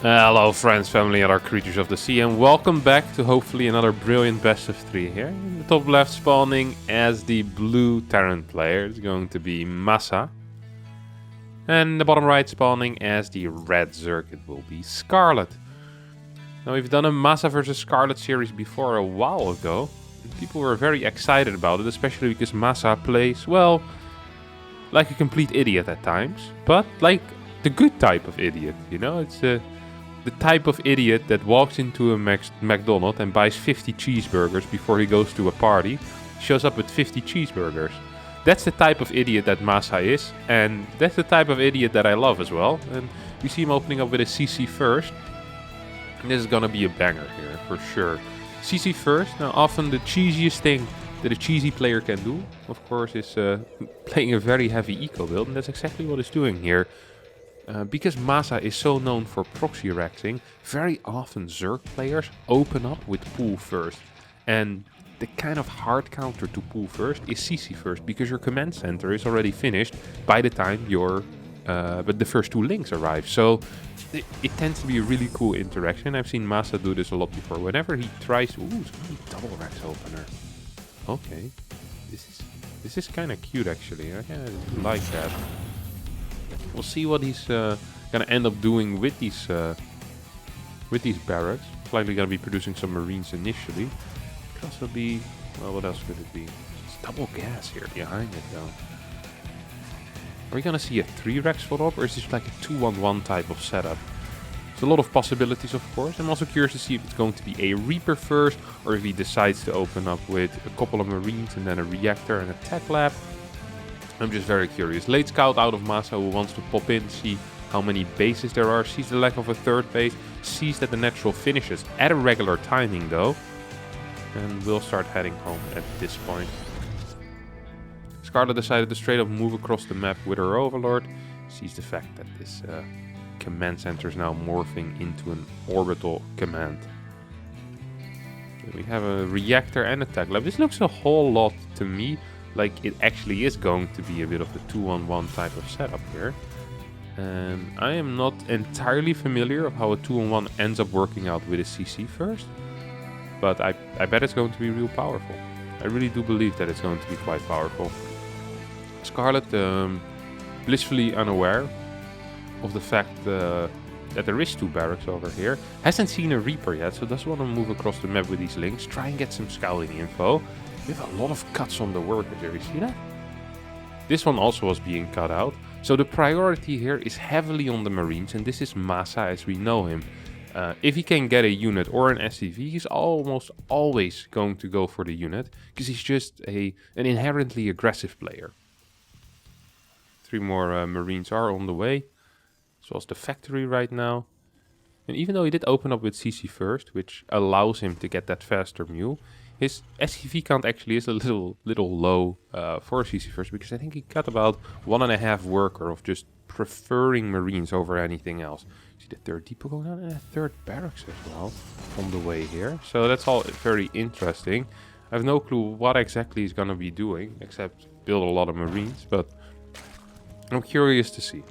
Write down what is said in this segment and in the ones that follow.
Hello friends, family, and our creatures of the sea, and welcome back to hopefully another brilliant best of 3 here. In the top left spawning as the blue Terran player is going to be MaSa. And the bottom right spawning as the red Zerg it will be Scarlett. Now we've done a MaSa versus Scarlett series before a while ago. And people were very excited about it, especially because MaSa plays, well, like a complete idiot at times. But like the good type of idiot, you know? It's the type of idiot that walks into a McDonald's and buys 50 cheeseburgers before he goes to a party, shows up with 50 cheeseburgers. That's the type of idiot that MaSa is, and that's the type of idiot that I love as well. And we see him opening up with a CC first. And this is gonna be a banger here, for sure. CC first, now often the cheesiest thing that a cheesy player can do, of course, is playing a very heavy eco build, and that's exactly what he's doing here. Because MaSa is so known for proxy rexing, very often Zerg players open up with pool first. And the kind of hard counter to pool first is CC first, because your command center is already finished by the time but the first two links arrive. So it tends to be a really cool interaction. I've seen MaSa do this a lot before. Whenever he tries, double rex opener. Okay, this is kind of cute actually. I kind of like that. We'll see what he's gonna end up doing with these barracks. Likely gonna be producing some marines initially. Could also be, well, what else could it be? It's double gas here behind it though. Are we gonna see a 3-rex fold up, or is this like a 2-1-1 type of setup? There's a lot of possibilities, of course. I'm also curious to see if it's going to be a Reaper first, or if he decides to open up with a couple of marines and then a reactor and a tech lab. I'm just very curious. Late scout out of MaSa who wants to pop in, see how many bases there are, sees the lack of a third base, sees that the natural finishes at a regular timing though, and will start heading home at this point. Scarlett decided to straight up move across the map with her overlord, sees the fact that this command center is now morphing into an orbital command. We have a reactor and a tech lab. This looks a whole lot to me like it actually is going to be a bit of a 2-on-1 type of setup here. I am not entirely familiar of how a 2-on-1 ends up working out with a CC first, but I bet it's going to be real powerful. I really do believe that it's going to be quite powerful. Scarlett, blissfully unaware of the fact that there is 2 barracks over here, hasn't seen a Reaper yet, so does want to move across the map with these links, try and get some scouting info. We have a lot of cuts on the workers here, you see that? This one also was being cut out. So the priority here is heavily on the marines, and this is MaSa as we know him. If he can get a unit or an SCV, he's almost always going to go for the unit, because he's just an inherently aggressive player. 3 more marines are on the way, as well as the factory right now. And even though he did open up with CC first, which allows him to get that faster mule, his SCV count actually is a little low for CC first, because I think he got about 1.5 worker of just preferring marines over anything else. See the 3rd depot going on and a 3rd barracks as well on the way here. So that's all very interesting. I have no clue what exactly he's gonna be doing, except build a lot of marines, but I'm curious to see.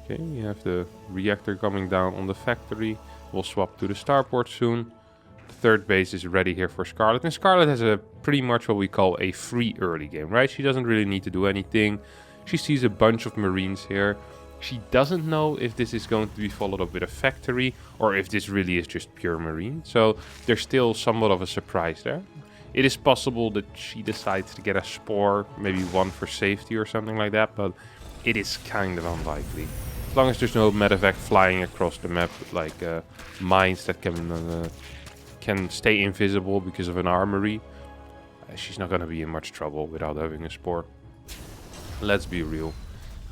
Okay, we have the reactor coming down on the factory. We'll swap to the Starport soon. The 3rd base is ready here for Scarlett. And Scarlett has a pretty much what we call a free early game, right? She doesn't really need to do anything. She sees a bunch of marines here. She doesn't know if this is going to be followed up with a factory or if this really is just pure marine. So there's still somewhat of a surprise there. It is possible that she decides to get a spore, maybe one for safety or something like that, but it is kind of unlikely. As long as there's no medevac flying across the map, like mines that can stay invisible because of an armory, she's not going to be in much trouble without having a spore. Let's be real.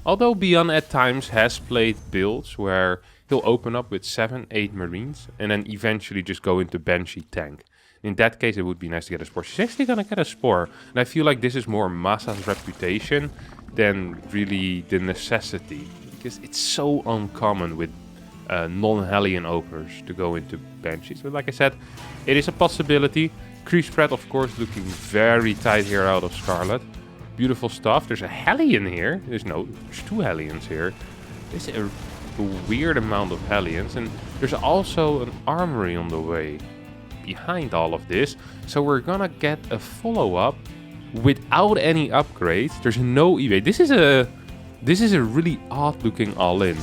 Although Beyond at times has played builds where he'll open up with 7-8 marines and then eventually just go into Banshee tank. In that case, it would be nice to get a spore. She's actually going to get a spore. And I feel like this is more MaSa's reputation than really the necessity. Because it's so uncommon with non-Hellion openers to go into Banshees. But like I said, it is a possibility. Creep spread, of course, looking very tight here out of Scarlett. Beautiful stuff. There's a Hellion here. There's 2 Hellions here. There's a a weird amount of Hellions, and there's also an armory on the way behind all of this. So we're gonna get a follow-up without any upgrades. There's no eBay. This is a really odd looking all-in.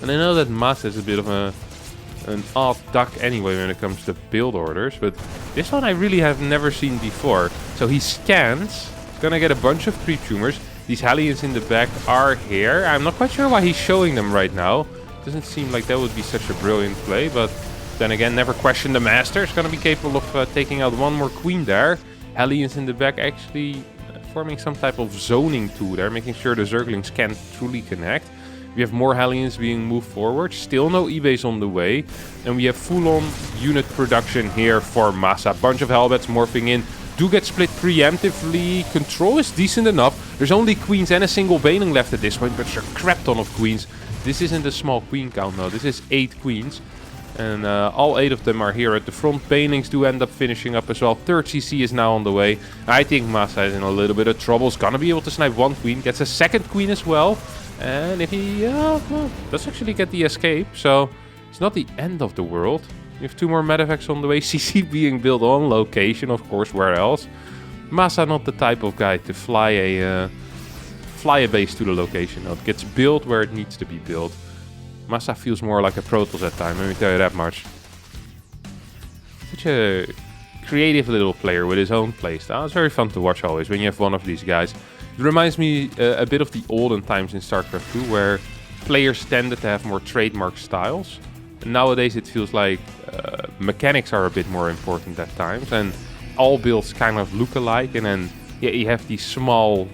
And I know that MaSa is a bit of an odd duck anyway when it comes to build orders, but this one I really have never seen before. So he scans, gonna get a bunch of creep tumors. These Hellions in the back are here. I'm not quite sure why he's showing them right now. Doesn't seem like that would be such a brilliant play, but then again, never question the master. Is gonna be capable of taking out one more queen there. Hellions in the back actually forming some type of zoning tool there, making sure the Zerglings can't truly connect. We have more Hellions being moved forward. Still no E-base on the way. And we have full-on unit production here for MaSa. Bunch of Hellbats morphing in. Do get split preemptively. Control is decent enough. There's only queens and a single Baneling left at this point, but there's a crap ton of queens. This isn't a small queen count now. This is 8 queens. And all 8 of them are here at the front. Banelings do end up finishing up as well. 3rd CC is now on the way. I think MaSa is in a little bit of trouble. Is gonna be able to snipe 1 queen. Gets a 2nd queen as well. And if he well, does actually get the escape. So it's not the end of the world. We have 2 more medevacts on the way. CC being built on location, of course, where else? MaSa not the type of guy to fly a base to the location. No, it gets built where it needs to be built. MaSa feels more like a Protoss at time, let me tell you that much. Such a creative little player with his own playstyle. It's very fun to watch always when you have one of these guys. It reminds me a bit of the olden times in StarCraft 2, where players tended to have more trademark styles. And nowadays it feels like mechanics are a bit more important at times, and all builds kind of look alike, and then yeah, you have these small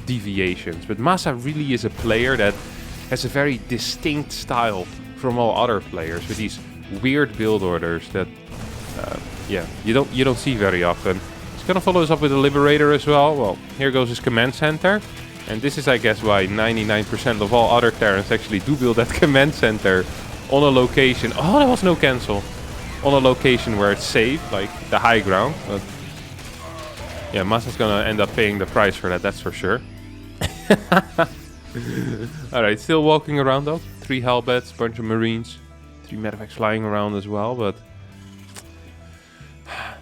deviations. But MaSa really is a player that has a very distinct style from all other players, with these weird build orders that yeah, you don't see very often. He's gonna follow us up with a Liberator as well. Well, here goes his command center, and this is, I guess, why 99% of all other Terrans actually do build that command center on a location. Oh, there was no cancel. On a location where it's safe, like the high ground. But yeah, MaSa's gonna end up paying the price for that, that's for sure. Alright, still walking around though. 3 Hellbats, bunch of Marines, 3 medevacts flying around as well, but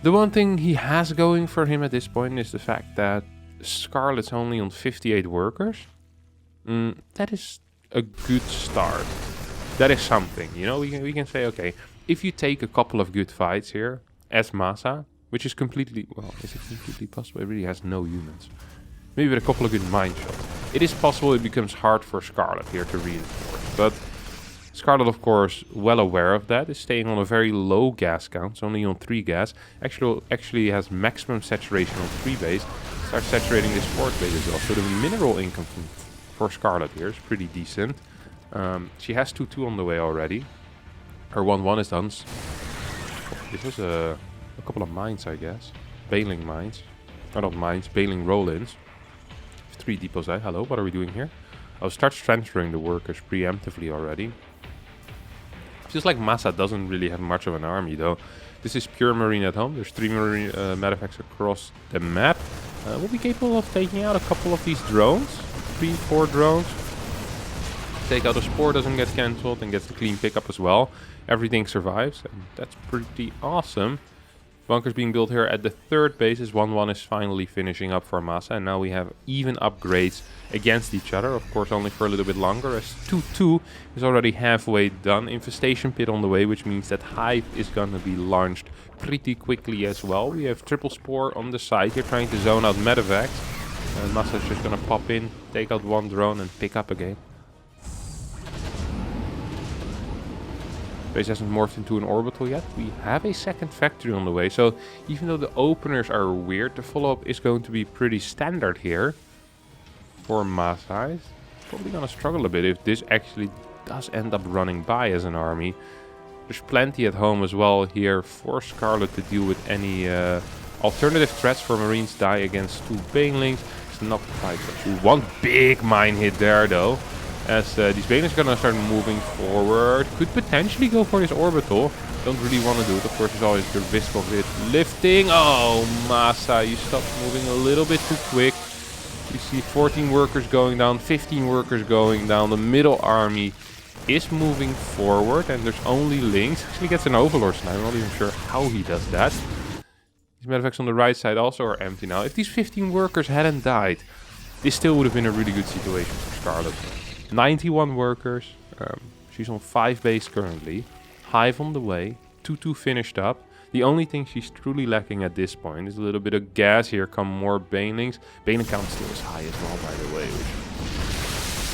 the one thing he has going for him at this point is the fact that Scarlett's only on 58 workers. That is a good start. That is something, you know, we can say, okay, if you take a couple of good fights here as MaSa, which is completely, well, is it completely possible? It really has no humans. Maybe with a couple of good mine shots. It is possible it becomes hard for Scarlett here to reinforce. But Scarlett, of course, well aware of that, is staying on a very low gas count. It's only on 3 gas. Actually has maximum saturation on 3 base. Starts saturating this 4th base as well. So the mineral income for Scarlett here is pretty decent. She has 2-2 on the way already. Her 1-1 is done. This was a couple of mines, I guess. Baneling mines. Not mines, Baneling roll-ins. 3 depots. Hello, what are we doing here? I'll start transferring the workers preemptively already. Feels like MaSa doesn't really have much of an army though. This is pure Marine at home. There's 3 Marine medevacts across the map. We'll be capable of taking out a couple of these drones. 3-4 drones. Take out a Spore, doesn't get cancelled, and gets the clean pickup as well. Everything survives, and that's pretty awesome. Bunkers being built here at the 3rd base. 1-1 is finally finishing up for MaSa, and now we have even upgrades against each other. Of course, only for a little bit longer, as 2-2 is already halfway done. Infestation Pit on the way, which means that Hive is going to be launched pretty quickly as well. We have Triple Spore on the side here, trying to zone out medevacs. And MaSa is just going to pop in, take out 1 drone, and pick up again. Base hasn't morphed into an orbital yet. We have a 2nd factory on the way, so even though the openers are weird, the follow-up is going to be pretty standard here for MaSa. It's probably going to struggle a bit if this actually does end up running by as an army. There's plenty at home as well here for Scarlett to deal with any alternative threats for Marines die against 2 Banelings. It's not quite so true. 1 big mine hit there though. As these Banelings are going to start moving forward. Could potentially go for this orbital. Don't really want to do it. Of course, there's always the risk of it lifting. Oh, MaSa, you stopped moving a little bit too quick. You see 14 workers going down, 15 workers going down. The middle army is moving forward, and there's only links. Actually gets an Overlord Snipe. I'm not even sure how he does that. These medvacs on the right side also are empty now. If these 15 workers hadn't died, this still would have been a really good situation for Scarlett. 91 workers. She's on 5 base currently. Hive on the way. 2-2 finished up. The only thing she's truly lacking at this point is a little bit of gas. Here come more banelings. Baneling count still is high as well, by the way, which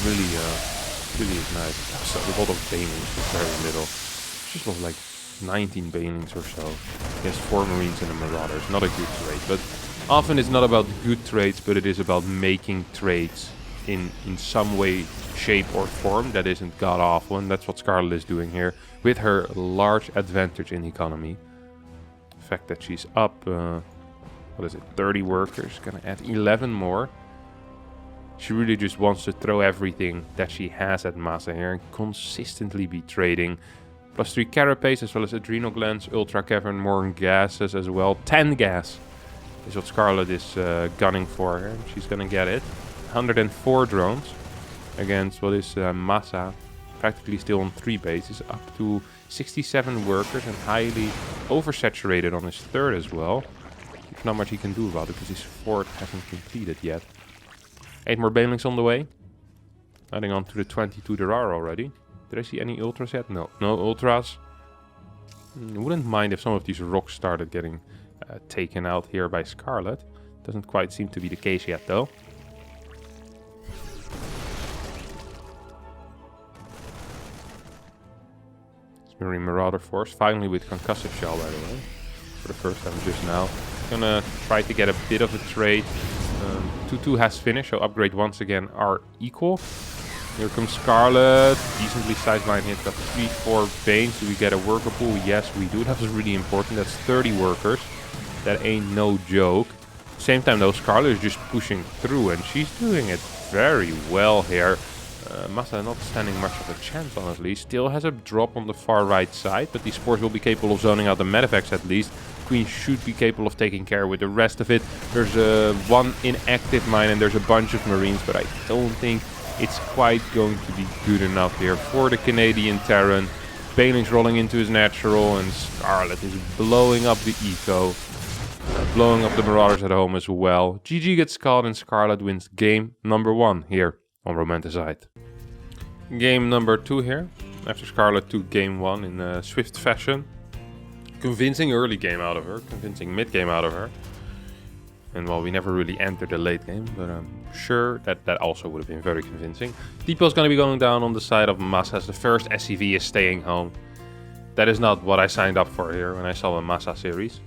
really is nice. So a lot of banelings for very little. Just lost like 19 banelings or so. He has 4 marines and a marauder. It's not a good trade, but often it's not about good trades, but it is about making trades in some way, shape or form that isn't god awful, and that's what Scarlett is doing here with her large advantage in economy. The fact that she's up, 30 workers, gonna add 11 more. She really just wants to throw everything that she has at MaSa here and consistently be trading. +3 carapace as well as adrenal glands, ultra cavern, more gases as well. 10 gas is what Scarlett is gunning for here, and she's gonna get it. 104 drones against what is MaSa, practically still on 3 bases, up to 67 workers and highly oversaturated on his third as well. There's not much he can do about it because his fourth hasn't completed yet. 8 more banelings on the way. Adding on to the 22 there are already. Did I see any ultras yet? No, no ultras. Wouldn't mind if some of these rocks started getting taken out here by Scarlett. Doesn't quite seem to be the case yet though. Marine Marauder Force, finally with Concussive Shell by the way. For the first time just now. Gonna try to get a bit of a trade. 2-2 has finished, so upgrade once again are equal. Here comes Scarlett, decently sideline hit, got 3-4 Banes. Do we get a worker pool? Yes we do, that was really important. That's 30 workers, that ain't no joke. Same time though, Scarlett is just pushing through and she's doing it very well here. MaSa not standing much of a chance honestly. Still has a drop on the far right side, but these spores will be capable of zoning out the medevacs at least. Queen should be capable of taking care with the rest of it. There's one inactive mine and there's a bunch of marines, but I don't think it's quite going to be good enough here for the Canadian Terran. Baneling's rolling into his natural and Scarlett is blowing up the eco. Blowing up the marauders at home as well. GG gets called and Scarlett wins game number 1 here on Romanticide. Game number 2 here. After Scarlett took game 1 in swift fashion. Convincing early game out of her, convincing mid game out of her. And well, we never really entered the late game, but I'm sure that also would have been very convincing. Depot is going to be going down on the side of MaSa's. The first SCV is staying home. That is not what I signed up for here when I saw a MaSa series.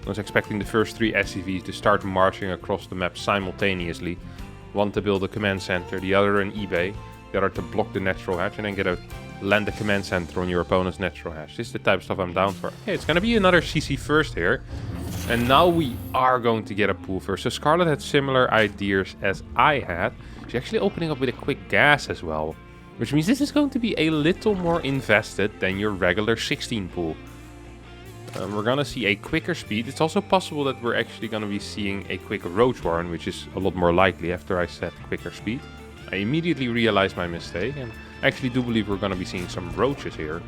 I was expecting the first 3 SCVs to start marching across the map simultaneously. One to build a command center, the other an eBay, the other to block the natural hatch, and then land a command center on your opponent's natural hatch. This is the type of stuff I'm down for. Okay, it's gonna be another CC first here. And now we are going to get a pool first. So Scarlett had similar ideas as I had. She's actually opening up with a quick gas as well. Which means this is going to be a little more invested than your regular 16 pool. We're gonna see a quicker speed. It's also possible that we're actually gonna be seeing a quick Roach Warren, which is a lot more likely after I said quicker speed. I immediately realized my mistake and actually do believe we're gonna be seeing some roaches here.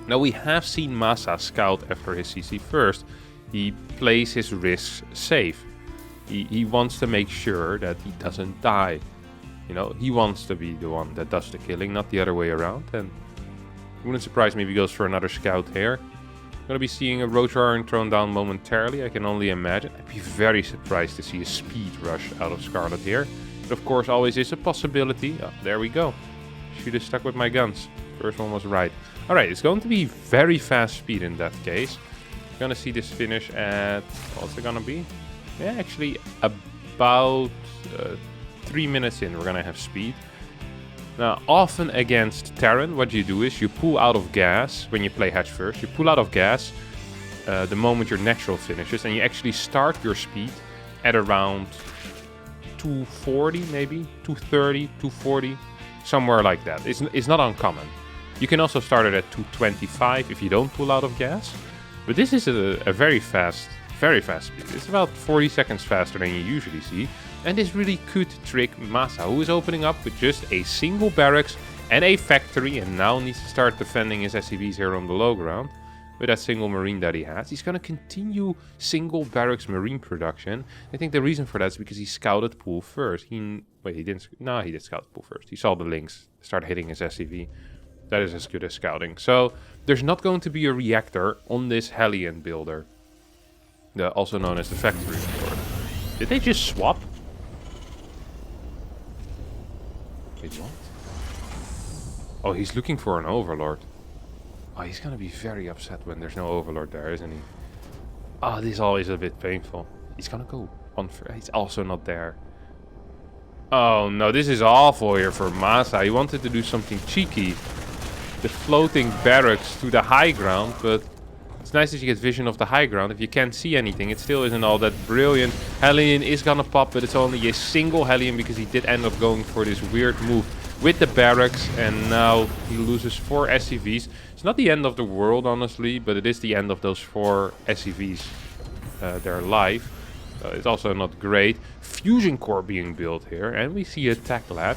Now we have seen MaSa scout after his CC first. He plays his risks safe. He wants to make sure that he doesn't die. You know, he wants to be the one that does the killing, not the other way around. And it wouldn't surprise me if he goes for another scout here. I'm gonna be seeing a Roach Warren thrown down momentarily, I can only imagine. I'd be very surprised to see a speed rush out of Scarlett here. But of course always is a possibility. Oh, there we go. Should have stuck with my guns. First one was right. Alright, it's going to be very fast speed in that case. We're gonna see this finish at... what's it gonna be? Yeah, actually about 3 minutes in we're gonna have speed. Now, often against Terran, what you do is you pull out of gas when you play hatch first. You pull out of gas the moment your natural finishes, and you actually start your speed at around 240 maybe, 230, 240, somewhere like that. It's not uncommon. You can also start it at 225 if you don't pull out of gas. But this is a very fast speed. It's about 40 seconds faster than you usually see. And this really could trick MaSa, who is opening up with just a single barracks and a factory, and now needs to start defending his SCVs here on the low ground with that single marine that he has. He's going to continue single barracks marine production. I think the reason for that is because he scouted pool first. Wait, he didn't. No, he did scout pool first. He saw the links, start hitting his SCV. That is as good as scouting. So there's not going to be a reactor on this Hellion builder, also known as the factory. Did they just swap? Wait, what? Oh, he's looking for an overlord. Oh, he's gonna be very upset when there's no overlord there, isn't he? Oh, this is always a bit painful. He's gonna go on for... He's also not there. Oh no, this is awful here for Masa. He wanted to do something cheeky. The floating barracks to the high ground, but it's nice that you get vision of the high ground. If you can't see anything, it still isn't all that brilliant. Hellion is gonna pop, but it's only a single Hellion because he did end up going for this weird move with the barracks, and now he loses 4 SCVs. It's not the end of the world, honestly, but it is the end of those 4 SCVs. Their life. It's also not great. Fusion core being built here, and we see a tech lab.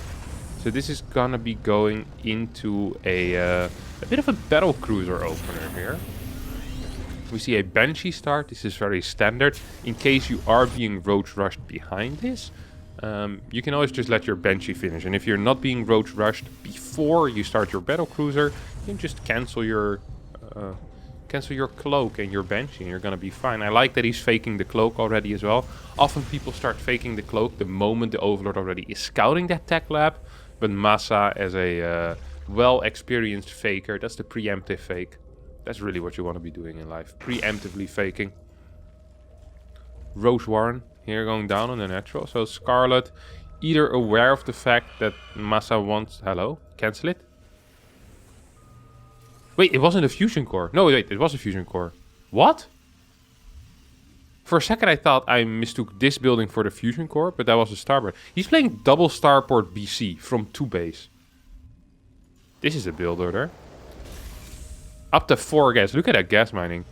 So this is gonna be going into a bit of a Battlecruiser opener here. We see a Banshee start. This is very standard. In case you are being roach rushed behind this, you can always just let your Banshee finish. And if you're not being roach rushed before you start your Battlecruiser, you can just cancel your cloak and your Banshee and you're gonna be fine. I like that he's faking the cloak already as well. Often people start faking the cloak the moment the Overlord already is scouting that tech lab. But Masa, as a well-experienced faker, that's the preemptive fake. That's really what you want to be doing in life. Preemptively faking. Rose Warren here going down on the natural. So Scarlett either aware of the fact that Masa wants... Hello? Cancel it? Wait, it wasn't a fusion core. No, wait, it was a fusion core. What? For a second I thought I mistook this building for the fusion core, but that was a Starport. He's playing double Starport BC from 2 base. This is a build order. Up to 4 gas. Look at that gas mining.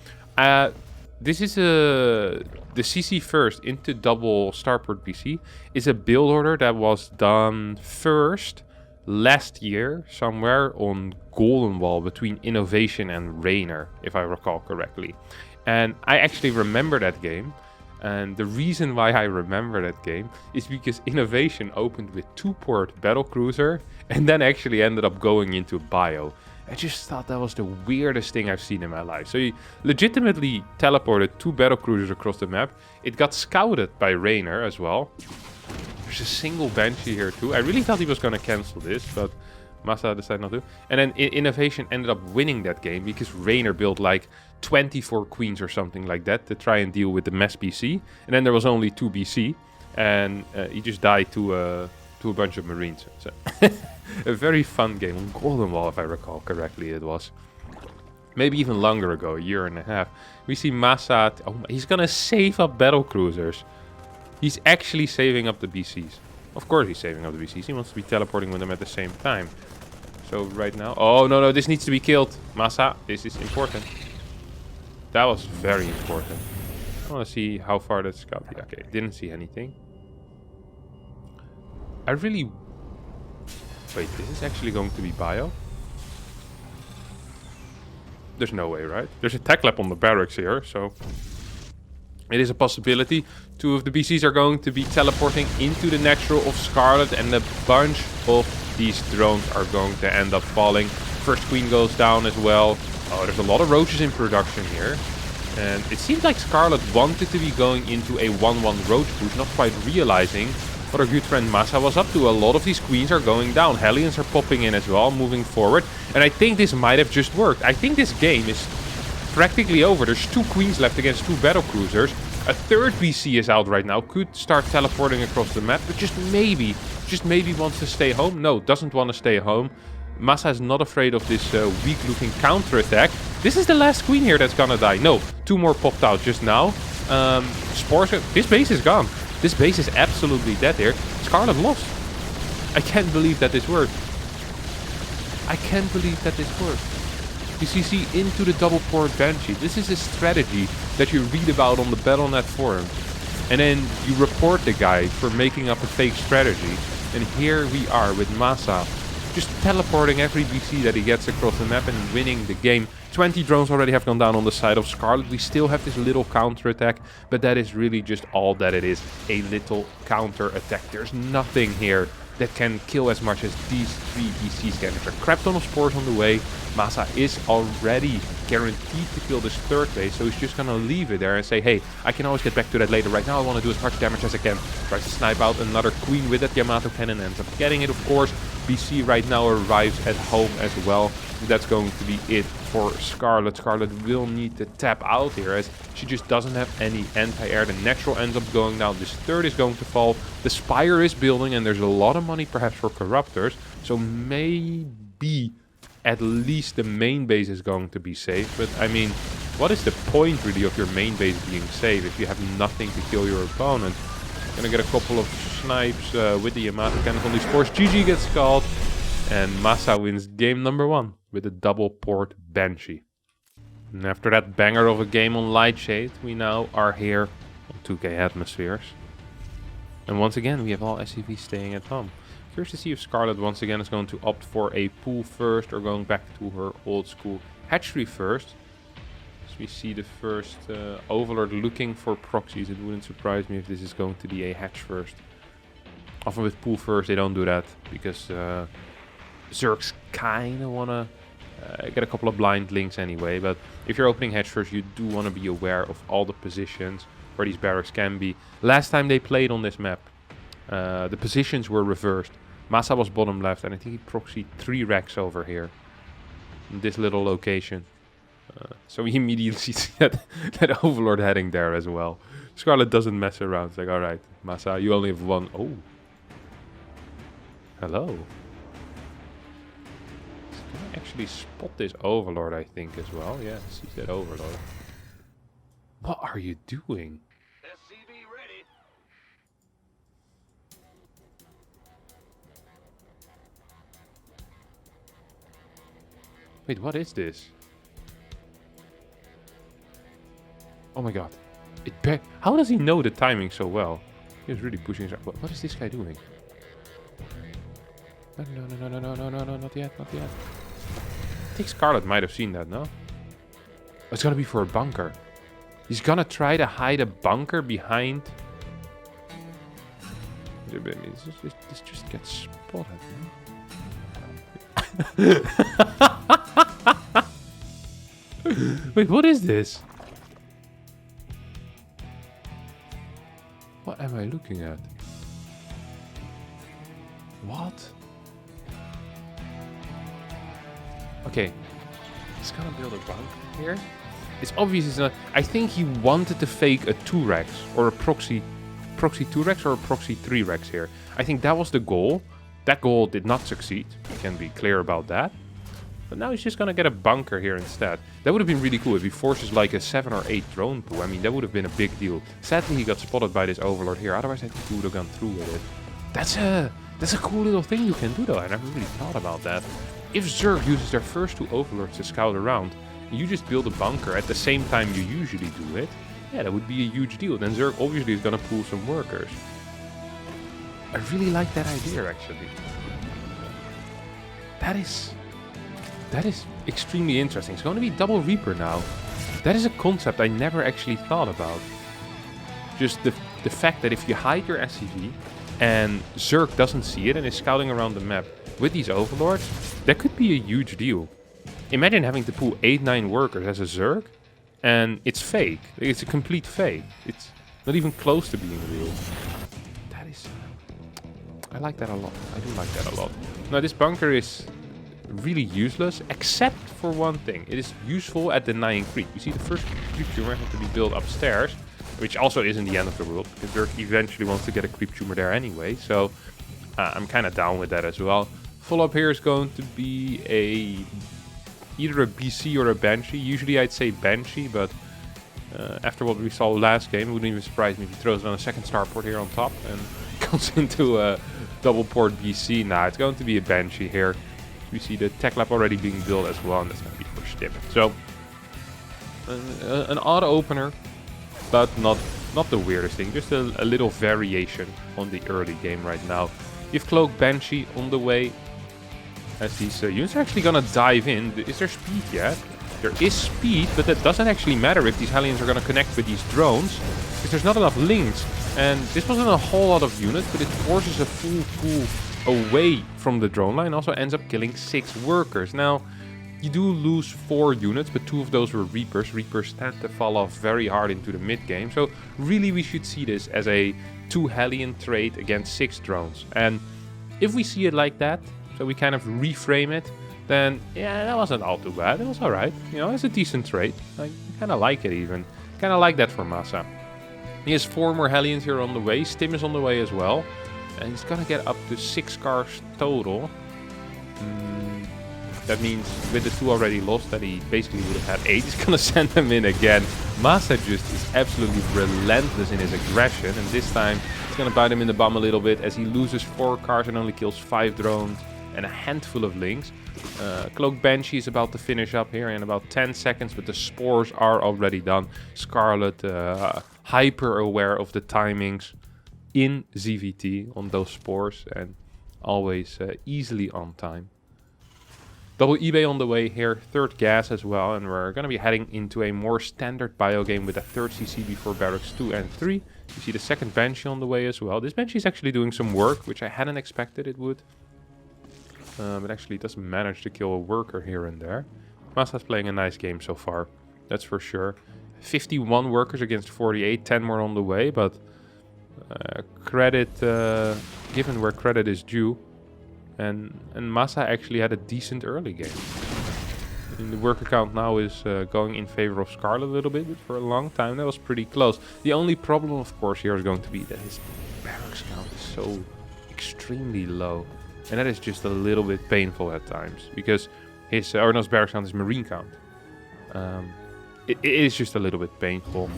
This is the CC first into double Starport BC is a build order that was done first last year somewhere on Golden Wall between Innovation and Rainer, if I recall correctly. And I actually remember that game. And the reason why I remember that game is because Innovation opened with 2-port Battlecruiser and then actually ended up going into Bio. I just thought that was the weirdest thing I've seen in my life. So he legitimately teleported 2 Battlecruisers across the map. It got scouted by Rainer as well. There's a single Banshee here too. I really thought he was going to cancel this, but Masa decided not to. And then Innovation ended up winning that game because Rainer built like 24 queens or something like that to try and deal with the mess BC. And then there was only 2 BC. And he just died to a bunch of Marines. So a very fun game on Golden Wall, if I recall correctly it was. Maybe even longer ago, a year and a half. We see Masa... Oh, he's gonna save up Battlecruisers. He's actually saving up the BCs. Of course he's saving up the BCs. He wants to be teleporting with them at the same time. So right now... Oh, no, this needs to be killed. Masa, this is important. That was very important. I want to see how far that scout... Okay, didn't see anything. I really... Wait, this is actually going to be Bio? There's no way, right? There's a tech lab on the barracks here, so... It is a possibility. 2 of the BCs are going to be teleporting into the natural of Scarlett, and a bunch of these drones are going to end up falling. First queen goes down as well. Oh, there's a lot of roaches in production here. And it seems like Scarlett wanted to be going into a 1-1 roach push, not quite realizing what our good friend Masa was up to. A lot of these queens are going down. Hellions are popping in as well, moving forward. And I think this might have just worked. I think this game is practically over. There's 2 queens left against 2 Battlecruisers. A 3rd BC is out right now. Could start teleporting across the map, but just maybe wants to stay home. No, doesn't want to stay home. Masa is not afraid of this weak-looking counter-attack. This is the last queen here that's gonna die. No, 2 more popped out just now. Spores. This base is gone. This base is absolutely dead here. Scarlett lost. I can't believe that this worked. I can't believe that this worked. You see into the double port Banshee. This is a strategy that you read about on the Battle.net forum. And then you report the guy for making up a fake strategy. And here we are with Masa just teleporting every BC that he gets across the map and winning the game. 20 drones already have gone down on the side of Scarlett. We still have this little counter attack, but that is really just all that it is. A little counter attack. There's nothing here that can kill as much as these 3 BC scanners. A crap ton of spores on the way. MaSa is already guaranteed to kill this 3rd base, so he's just gonna leave it there and say, hey, I can always get back to that later. Right now I want to do as much damage as I can. Tries to snipe out another queen with that Yamato cannon, ends up getting it, of course. BC right now arrives at home as well. That's going to be it for Scarlett. Scarlett will need to tap out here as she just doesn't have any anti-air. The natural ends up going down. This 3rd is going to fall. The Spire is building and there's a lot of money perhaps for Corruptors. So maybe at least the main base is going to be safe. But I mean, what is the point really of your main base being safe if you have nothing to kill your opponent? Gonna get a couple of snipes with the Yamato cannon on these spores. GG gets called. And MaSa wins game number 1 with a double port Banshee. And after that banger of a game on Lightshade, we now are here on 2K Atmospheres. And once again, we have all SCVs staying at home. Curious to see if Scarlett once again is going to opt for a pool first or going back to her old school hatchery first. As we see the first Overlord looking for proxies, it wouldn't surprise me if this is going to be a hatch first. Often with pool first, they don't do that because Zergs kind of want to get a couple of blind links anyway, but if you're opening hatch first, you do want to be aware of all the positions where these barracks can be. Last time they played on this map, the positions were reversed. MaSa was bottom left, and I think he proxied 3 racks over here in this little location. So we immediately see that Overlord heading there as well. Scarlett doesn't mess around. It's like, alright, MaSa, you only have 1. Oh. Hello. Actually spot this Overlord, I think, as well. Yeah, see that Overlord. What are you doing? SCV ready. Wait, what is this? Oh my god. How does he know the timing so well? He was really pushing his... What is this guy doing? No, not yet, not yet. I think Scarlett might have seen that, no? Oh, it's gonna be for a bunker. He's gonna try to hide a bunker behind... This just gets spotted, no? Wait, what is this? What am I looking at? What? Okay, he's gonna build a bunker here. It's obvious it's not. I think he wanted to fake a 2-rex or a proxy 2-rex or a proxy 3-rex here. I think that was the goal. That goal did not succeed. We can be clear about that. But now he's just gonna get a bunker here instead. That would have been really cool if he forces like a 7 or 8 drone pool. I mean, that would have been a big deal. Sadly, he got spotted by this Overlord here. Otherwise, I think he would have gone through with it. That's a cool little thing you can do though. I never really thought about that. If Zerg uses their first 2 Overlords to scout around, and you just build a bunker at the same time you usually do it, yeah, that would be a huge deal. Then Zerg obviously is gonna pull some workers. I really like that idea, actually. That is extremely interesting. It's going to be double Reaper now. That is a concept I never actually thought about. Just the fact that if you hide your SCV and Zerg doesn't see it and is scouting around the map with these Overlords, that could be a huge deal. Imagine having to pull 8-9 workers as a Zerg, and it's fake. It's a complete fake. It's not even close to being real. That is... I like that a lot. I do like that a lot. Now, this bunker is really useless, except for one thing. It is useful at denying creep. You see, the first creep tumor has to be built upstairs, which also isn't the end of the world, because Zerg eventually wants to get a creep tumor there anyway, so I'm kind of down with that as well. Follow-up here is going to be either a BC or a Banshee. Usually I'd say Banshee, but after what we saw last game, it wouldn't even surprise me if he throws it on a second starport here on top and goes into a double port BC. Nah, it's going to be a Banshee here. We see the tech lab already being built as well, and that's going to be for Stim. So, an odd opener, but not the weirdest thing. Just a little variation on the early game right now. You have Cloak Banshee on the way. as these units are actually gonna dive in. Is there speed yet? There is speed, but that doesn't actually matter if these Hellions are gonna connect with these drones, because there's not enough links. And this wasn't a whole lot of units, but it forces a full pool away from the drone line. Also ends up killing 6 workers. Now, you do lose 4 units, but 2 of those were Reapers. Reapers tend to fall off very hard into the mid game. So really we should see this as a 2 Hellion trade against 6 drones. And if we see it like that, so we kind of reframe it, then yeah, that wasn't all too bad. It was alright. You know, it's a decent trade. I kind of like it even. Kind of like that for Masa. He has 4 more Hellions here on the way. Stim is on the way as well. And he's gonna get up to 6 cars total. That means with the 2 already lost, that he basically would have had 8. He's gonna send them in again. Masa just is absolutely relentless in his aggression. And this time, he's gonna bite him in the bum a little bit as he loses 4 cars and only kills 5 drones and a handful of links. Cloak Banshee is about to finish up here in about 10 seconds, but the spores are already done. Scarlett, hyper aware of the timings in ZVT on those spores and always easily on time. Double eBay on the way here, 3rd gas as well, and we're going to be heading into a more standard bio game with a 3rd CC before barracks 2 and 3. You see the 2nd Banshee on the way as well. This Banshee is actually doing some work, which I hadn't expected it would. It actually does manage to kill a worker here and there. Masa's playing a nice game so far, that's for sure. 51 workers against 48, 10 more on the way, but credit, given where credit is due, and Masa actually had a decent early game. And the worker count now is going in favor of Scarlett a little bit, but for a long time that was pretty close. The only problem, of course, here is going to be that his barracks count is so extremely low. And that is just a little bit painful at times, because his his barracks count is marine count. It is just a little bit painful,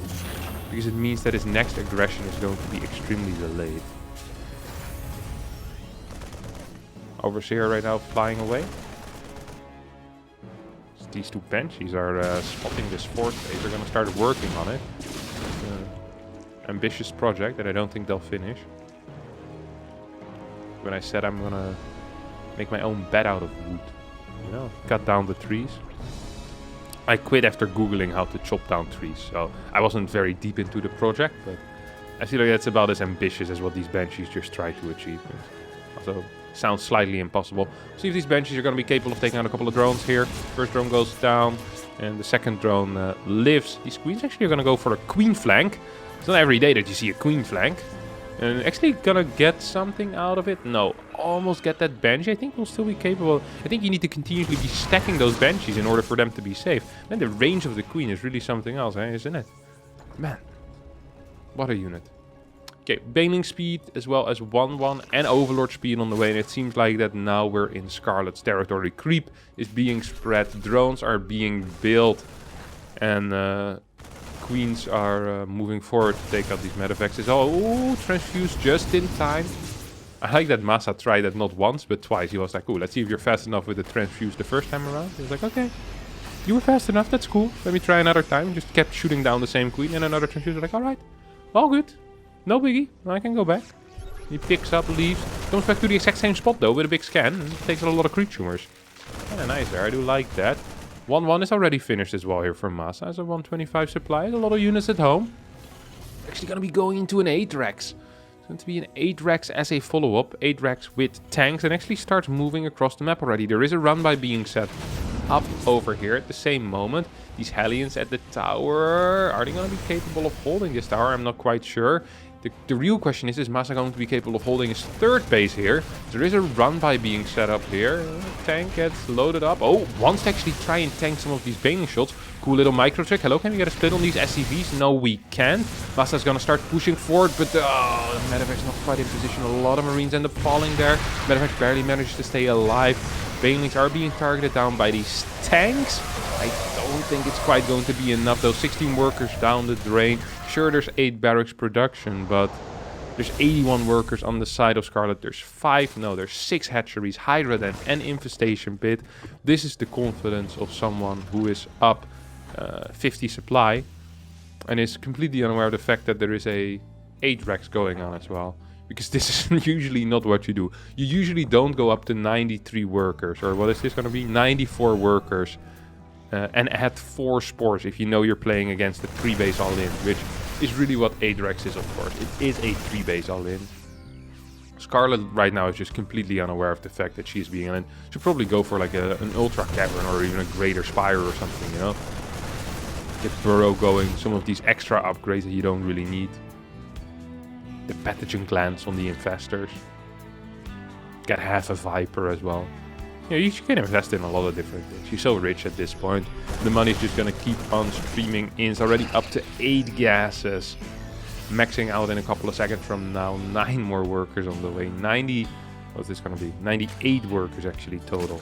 because it means that his next aggression is going to be extremely delayed. Overseer right now flying away. These 2 Banshees are spotting this 4th phase. They're going to start working on it. Ambitious project that I don't think they'll finish. When I said I'm gonna make my own bed out of wood, you know, cut down the trees. I quit after googling how to chop down trees, so I wasn't very deep into the project, but I feel like that's about as ambitious as what these Banshees just try to achieve. Also, sounds slightly impossible. See if these Banshees are gonna be capable of taking out a couple of drones here. First drone goes down, and the second drone lives. These queens actually are gonna go for a queen flank. It's not every day that you see a queen flank. And actually gonna get something out of it? No. Almost get that Banshee. I think we'll still be capable. I think you need to continuously be stacking those Banshees in order for them to be safe. Man, the range of the Queen is really something else, isn't it? Man. What a unit. Okay, Baneling speed as well as 1-1 and Overlord speed on the way. And it seems like that now we're in Scarlett's territory. Creep is being spread. Drones are being built. And Queens are moving forward to take out these medevexes. Oh, transfuse just in time. I like that Masa tried that not once, but twice. He was like, cool, let's see if you're fast enough with the transfuse the first time around. He was like, okay, you were fast enough, that's cool. Let me try another time. Just kept shooting down the same queen and another transfuse. Like, alright, all good. No biggie, I can go back. He picks up, leaves. Comes back to the exact same spot though, with a big scan. And takes a lot of creep tumors. Kinda nice there, I do like that. 1-1 is already finished as well here for Masa. Has a 125 supply, a lot of units at home. Actually gonna be going into an 8-Rex. It's going to be an 8-Rex as a follow-up. 8-Rex with tanks and actually starts moving across the map already. There is a run by being set up over here at the same moment. These Hellions at the tower, are they going to be capable of holding this tower? I'm not quite sure. The real question is Masa going to be capable of holding his 3rd base here? There is a run by being set up here. Tank gets loaded up. Oh, wants to actually try and tank some of these Baneling shots. Cool little micro trick. Hello, can we get a split on these SCVs? No, we can't. Masa's gonna start pushing forward, but the Medevac's not quite in position. A lot of Marines end up falling there. Medevac barely manages to stay alive. Banelings are being targeted down by these tanks. I don't think it's quite going to be enough though. 16 workers down the drain. Sure, there's 8 barracks production, but there's 81 workers on the side of Scarlett. There's 6 hatcheries, Hydra Den, and Infestation Pit. This is the confidence of someone who is up 50 supply and is completely unaware of the fact that there is a 8-Rex going on as well. because this is usually not what you do. You usually don't go up to 93 workers, or what is this going to be? 94 workers, and add 4 spores if you know you're playing against a 3 base all-in, which is really what Adrex is, of course. It is a 3 base all-in. Scarlett right now is just completely unaware of the fact that she's being in. She'll probably go for like an Ultra Cavern or even a Greater Spire or something, you know? Get Burrow going, some of these extra upgrades that you don't really need. The pathogen glands on the infestors. Get half a Viper as well. You know, you can invest in a lot of different things. You're so rich at this point. The money's just gonna keep on streaming in. It's already up to 8 gases. Maxing out in a couple of seconds from now. 9 more workers on the way. 90, what's this gonna be? 98 workers actually total.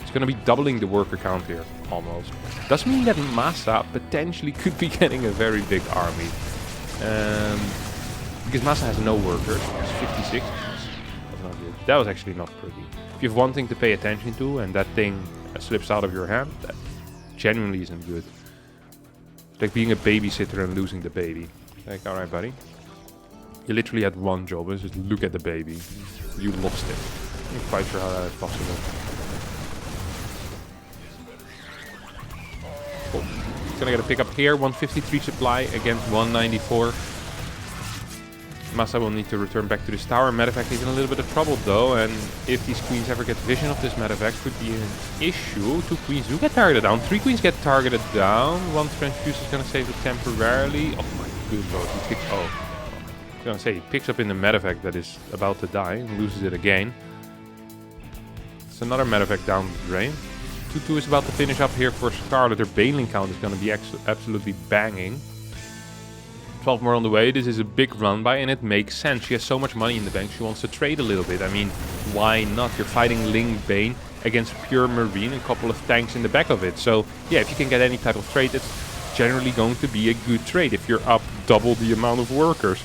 It's gonna be doubling the worker count here, almost. Does mean that MaSa potentially could be getting a very big army. Because MaSa has no workers. It's 56. That's not good. That was actually not pretty. If you have one thing to pay attention to and that thing slips out of your hand, that genuinely isn't good. It's like being a babysitter and losing the baby. Like, alright buddy. You literally had one job, is just look at the baby. You lost it. I'm not quite sure how that is possible. Cool. He's gonna get a pickup here, 153 supply against 194. MaSa will need to return back to this tower. Medevac is in a little bit of trouble though, and if these queens ever get vision of this Medevac, could be an issue. 2 queens do get targeted down, 3 queens get targeted down. 1 transfuse is gonna save it temporarily. Oh my good lord, he picks, I was gonna say, he picks up in the Medevac that is about to die and loses it again. It's another Medevac down the drain. 2-2 is about to finish up here for Scarlett. Her Baneling count is gonna be absolutely banging. 12 more on the way. This is a big run by and it makes sense. She has so much money in the bank, she wants to trade a little bit. I mean, why not? You're fighting Ling Bane against pure Marine, a couple of tanks in the back of it. So yeah, if you can get any type of trade, it's generally going to be a good trade if you're up double the amount of workers.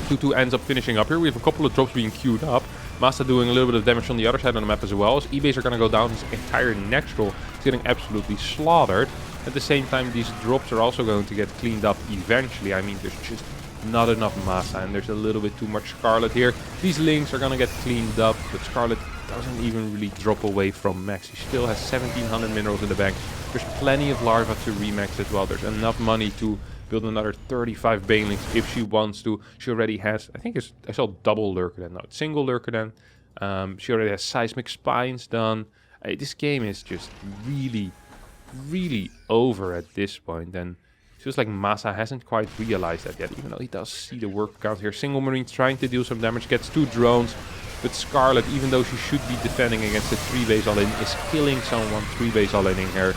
2-2 ends up finishing up here. We have a couple of drops being queued up. MaSa doing a little bit of damage on the other side of the map as well. As eBays are going to go down, his entire next roll is getting absolutely slaughtered. At the same time, these drops are also going to get cleaned up eventually. I mean, there's just not enough MaSa and there's a little bit too much Scarlett here. These links are going to get cleaned up, but Scarlett doesn't even really drop away from max. He still has 1700 minerals in the bank. There's plenty of larva to remax as well. There's enough money to build another 35 banelings if she wants to. She already has, I think I saw double lurker then. No, it's single lurker then. She already has seismic spines done. This game is just really over at this point, and it feels like MaSa hasn't quite realized that yet, even though he does see the work count here. Single Marine trying to deal some damage, gets 2 drones, but Scarlett, even though she should be defending against the 3 base all-in, is killing someone 3 base all-in here.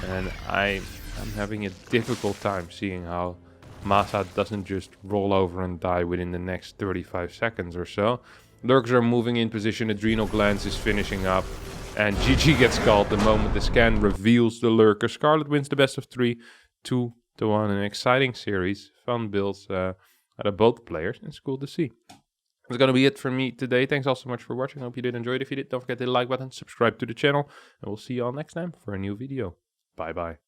And I'm having a difficult time seeing how MaSa doesn't just roll over and die within the next 35 seconds or so. Lurkers are moving in position, Adrenal Glands is finishing up. And GG gets called the moment the scan reveals the lurker. Scarlett wins the best of 3, 2-1. An exciting series. Fun builds out of both players. It's cool to see. That's going to be it for me today. Thanks all so much for watching. Hope you did enjoy it. If you did, don't forget to hit the like button, subscribe to the channel. And we'll see you all next time for a new video. Bye bye.